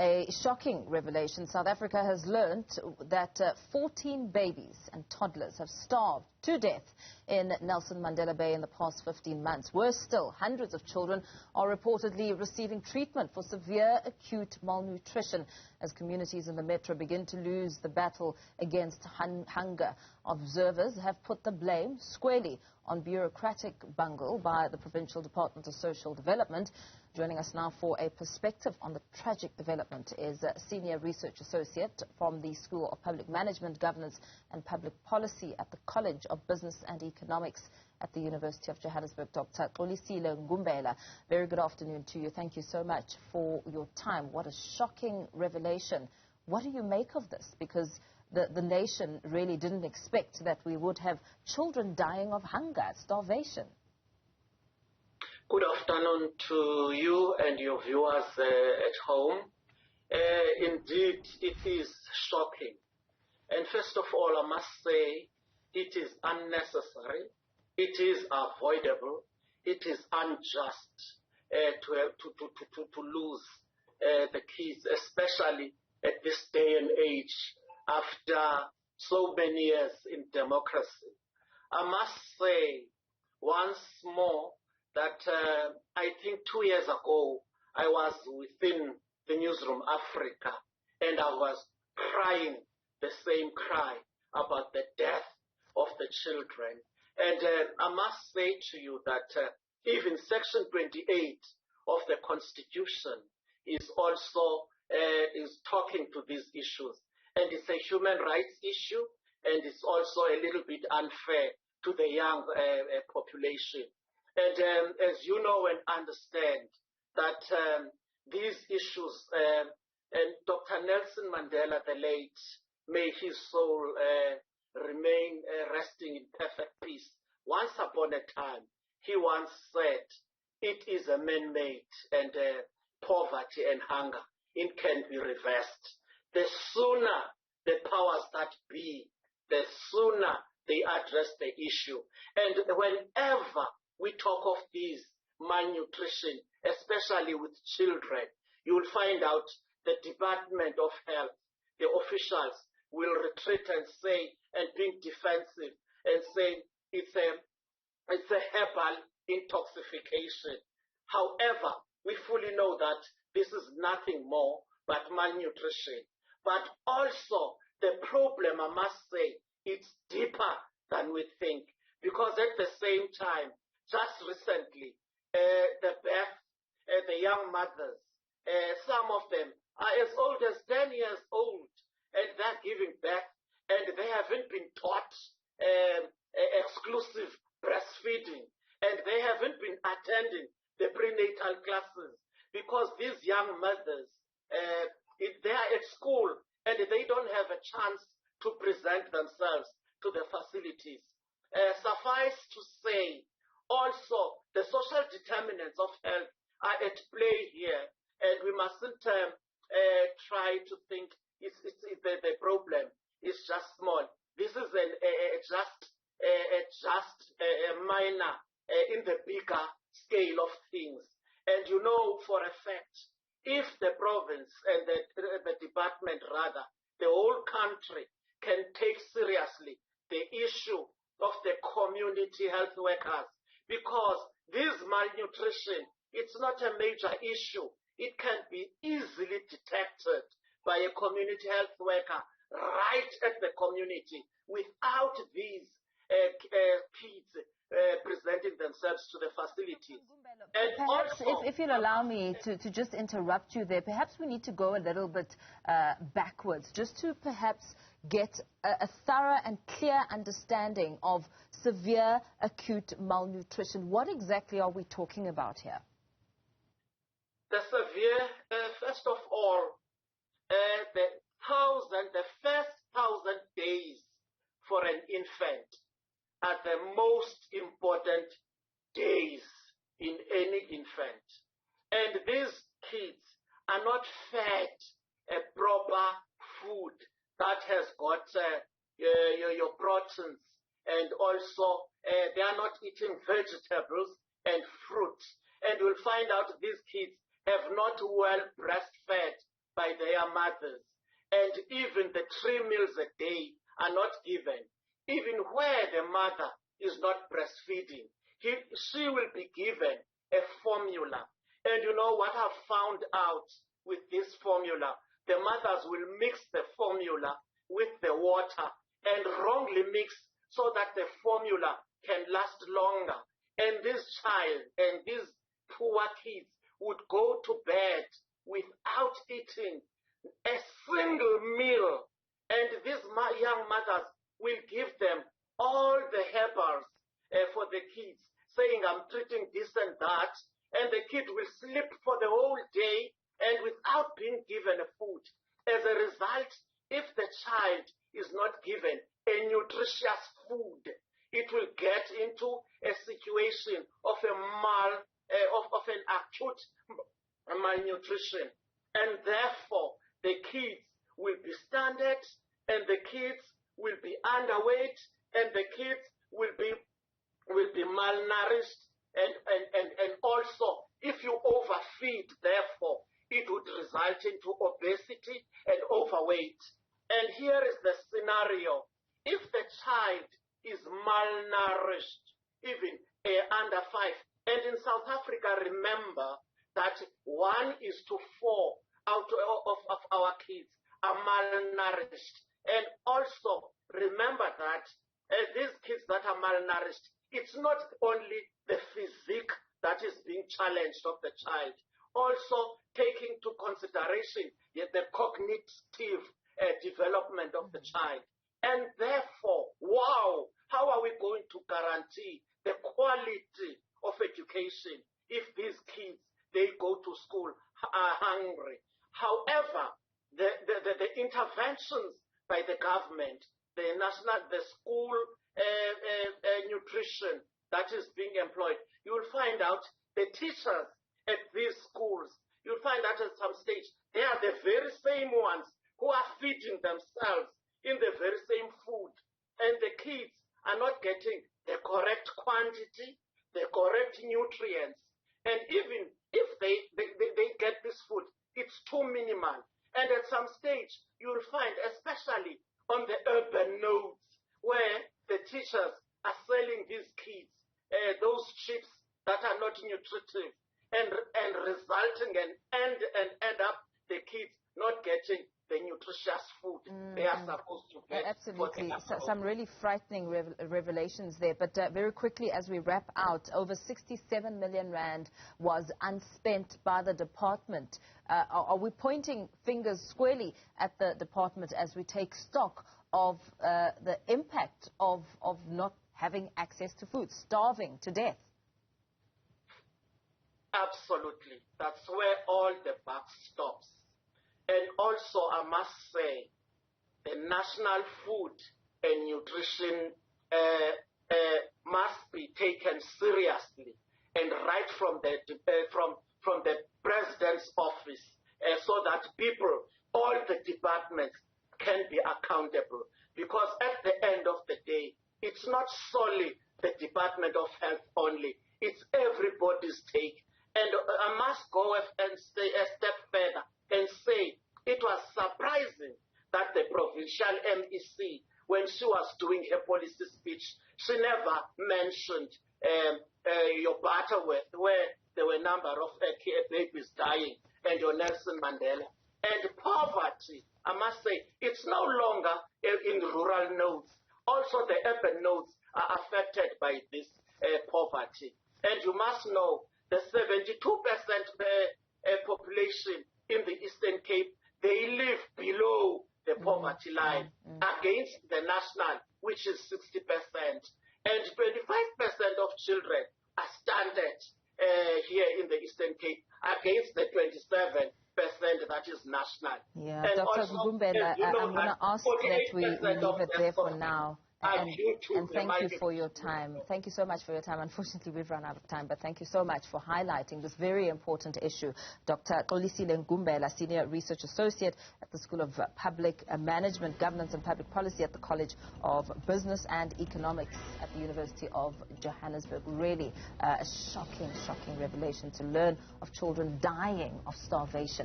A shocking revelation. South Africa has learned that 14 babies and toddlers have starved to death in Nelson Mandela Bay in the past 15 months. Worse still, hundreds of children are reportedly receiving treatment for severe acute malnutrition as communities in the metro begin to lose the battle against hunger. Observers have put the blame squarely on bureaucratic bungle by the Provincial Department of Social Development. Joining us now for a perspective on the tragic development is a Senior Research Associate from the School of Public Management, Governance and Public Policy at the College of Business and Economics at the University of Johannesburg, Dr. Xolisile Ngumbela. Very good afternoon to you. Thank you so much for your time. What a shocking revelation. What do you make of this? Because the nation really didn't expect that we would have children dying of hunger, starvation. Good afternoon to you and your viewers at home. Indeed, it is shocking. And first of all, I must say it is unnecessary. It is avoidable. It is unjust to lose the kids, especially at this day and age after so many years in democracy. I must say once more that I think 2 years ago I was within the Newzroom Afrika and I was crying the same cry about the death of the children. And I must say to you that even Section 28 of the Constitution is also is talking to these issues. And it's a human rights issue, and it's also a little bit unfair to the young population. And as you know and understand that these issues, and Dr. Nelson Mandela the late, may his soul remain resting in perfect peace. Once upon a time, he once said, it is a man-made and poverty and hunger. It can be reversed. The sooner the powers that be, the sooner they address the issue. And whenever we talk of this malnutrition, especially with children, you will find out the Department of Health, the officials will retreat and say, and being defensive, and say it's a herbal intoxication. However, we fully know that this is nothing more but malnutrition. But also, the problem, I must say, it's deeper than we think. Because at the same time, just recently, the young mothers, some of them are as old as 10 years old, and they're giving birth, and they haven't been taught exclusive breastfeeding, and they haven't been attending the prenatal classes, because these young mothers, they are at school, and they don't have a chance to present themselves to the facilities. Suffice to say, also, the social determinants of health are at play here, and we mustn't try to think the problem is just small. This is a minor in the bigger scale of things. And you know for a fact, if the province and the department rather, the whole country can take seriously the issue of the community health workers, because this malnutrition, it's not a major issue. It can be easily detected by a community health worker right at the community without these kids presenting themselves to the facilities. And perhaps, also, if you'll allow me to just interrupt you there, perhaps we need to go a little bit backwards, just to perhaps get a thorough and clear understanding of severe acute malnutrition. What exactly are we talking about here? The severe, first of all, the first 1,000 days for an infant are the most important days in any infant. And these kids are not fed a proper food that has got your proteins, and also they are not eating vegetables and fruits. And you'll find out these kids have not well breastfed by their mothers. And even the 3 meals a day are not given. Even where the mother is not breastfeeding, she will be given a formula. And you know what I've found out with this formula? The mothers will mix the formula with the water and wrongly mix so that the formula can last longer. And this child and these poor kids would go to bed without eating a single meal. And these young mothers will give them all the herbals for the kids, saying, I'm treating this and that. And the kid will sleep for the whole day and without being given a food. As a result, if the child is not given a nutritious food, it will get into a situation of an acute malnutrition. And therefore, the kids will be stranded, and the kids will be underweight, and the kids will be malnourished. And also, if you overfeed, therefore, it would result into obesity and overweight. And here is the scenario. If the child is malnourished, even under 5, and in South Africa, remember that 1 is to 4 out of our kids are malnourished. And also, remember that these kids that are malnourished, it's not only the physique that is being challenged of the child, also taking into consideration the cognitive development of the child. And therefore, wow, how are we going to guarantee the quality of education if these kids, they go to school hungry? However, the interventions by the government, the school nutrition that is being employed, you will find out the teachers at these schools, you'll find out at some stage, they are the very same ones who are feeding themselves in the very same food. And the kids are not getting the correct quantity, the correct nutrients. And even if they get this food, it's too minimal. And at some stage, you'll find, especially on the urban nodes, where the teachers are selling these kids those chips that are not nutritive, and resulting and end up the kids not getting the nutritious food they are supposed to get. Absolutely. Some really frightening revelations there. But very quickly, as we wrap out, over 67 million rand was unspent by the department. Are we pointing fingers squarely at the department as we take stock of the impact of not having access to food, starving to death? Absolutely. That's where all the buck stops. And also, I must say, the National Food and Nutrition must be taken seriously, and right from the President's office, so that people, all the departments, can be accountable. Because at the end of the day, it's not solely the Department of Health only, it's everybody's take. And I must go and stay a step further and say it was surprising that the provincial MEC, when she was doing her policy speech, she never mentioned your Butterworth, where there were a number of babies dying, and your Nelson Mandela. And poverty, I must say, it's no longer in rural nodes. Also, the urban nodes are affected by this poverty. And you must know the 72% population in the Eastern Cape, they live below the poverty line against the national, which is 60%. And 25% of children are stranded here in the Eastern Cape against the 27% that is national. Yeah, and Dr. Ngumbela, I'm going to ask that we leave it there for now. And thank you for your time. Thank you so much for your time. Unfortunately, we've run out of time, but thank you so much for highlighting this very important issue. Dr. Xolisile Ngumbela, Senior Research Associate at the School of Public Management, Governance and Public Policy at the College of Business and Economics at the University of Johannesburg. Really a shocking, shocking revelation to learn of children dying of starvation.